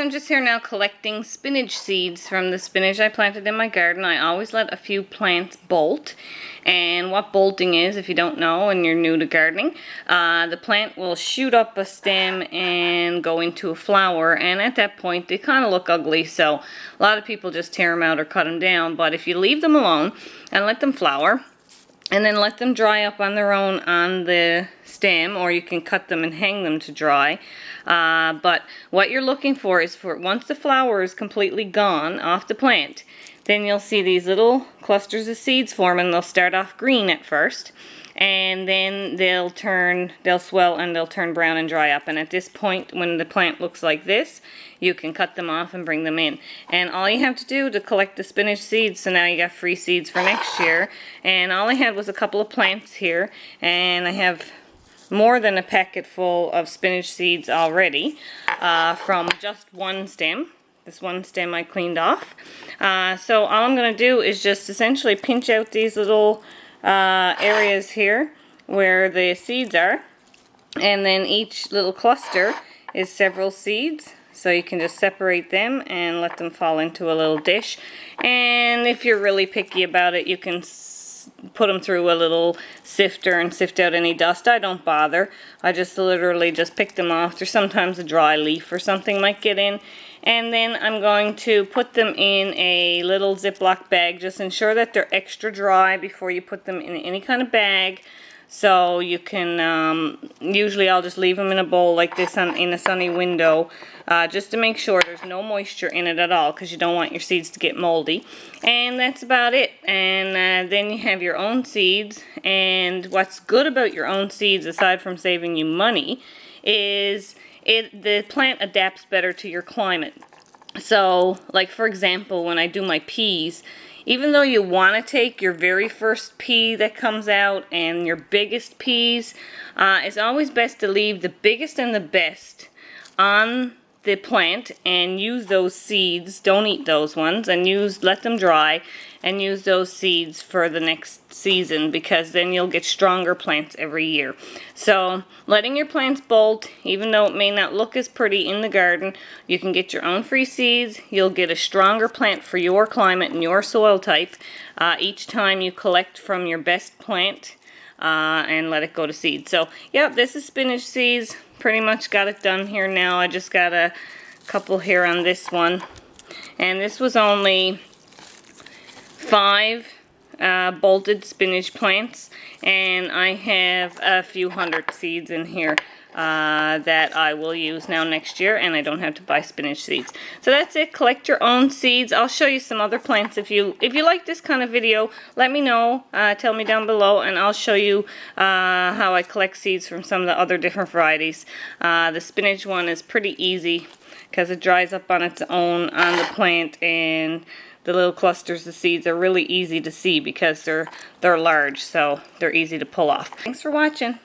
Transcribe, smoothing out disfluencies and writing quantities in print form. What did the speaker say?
I'm just here now collecting spinach seeds from the spinach I planted in my garden. I always let a few plants bolt. And what bolting is, if you don't know and you're new to gardening, the plant will shoot up a stem and go into a flower, and at that point they kind of look ugly, so a lot of people just tear them out or cut them down. But if you leave them alone and let them flower, and then let them dry up on their own on the stem, or you can cut them and hang them to dry. But what you're looking for is for once the flower is completely gone off the plant, then you'll see these little clusters of seeds form, and they'll start off green at first, and then they'll swell and they'll turn brown and dry up. And at this point, when the plant looks like this, you can cut them off and bring them in. And all you have to do to collect the spinach seeds, so now you got free seeds for next year. And all I had was a couple of plants here, and I have more than a packet full of spinach seeds already from just one stem. This one stem I cleaned off. So all I'm going to do is just essentially pinch out these little areas here where the seeds are, and then each little cluster is several seeds, so you can just separate them and let them fall into a little dish. And if you're really picky about it, you can put them through a little sifter and sift out any dust. I don't bother. I just literally just pick them off. There's sometimes a dry leaf or something might get in. And then I'm going to put them in a little Ziploc bag. Just ensure that they're extra dry before you put them in any kind of bag. So you can, usually I'll just leave them in a bowl like this in a sunny window, just to make sure there's no moisture in it at all, because you don't want your seeds to get moldy. And that's about it. And then you have your own seeds. And what's good about your own seeds, aside from saving you money, is the plant adapts better to your climate. So, like for example, when I do my peas, even though you want to take your very first pea that comes out and your biggest peas, it's always best to leave the biggest and the best on the plant and use those seeds. Don't eat those ones, and let them dry and use those seeds for the next season, because then you'll get stronger plants every year. So letting your plants bolt, even though it may not look as pretty in the garden, you can get your own free seeds. You'll get a stronger plant for your climate and your soil type each time you collect from your best plant and let it go to seed. So yep, this is spinach seeds. Pretty much got it done here now. I just got a couple here on this one, and this was only 5 bolted spinach plants, and I have a few hundred seeds in here that I will use now next year, and I don't have to buy spinach seeds. So that's it. Collect your own seeds. I'll show you some other plants. If you like this kind of video, let me know. Tell me down below, and I'll show you how I collect seeds from some of the other different varieties. The spinach one is pretty easy because it dries up on its own on the plant, and the little clusters of seeds are really easy to see because they're large, so they're easy to pull off. Thanks for watching.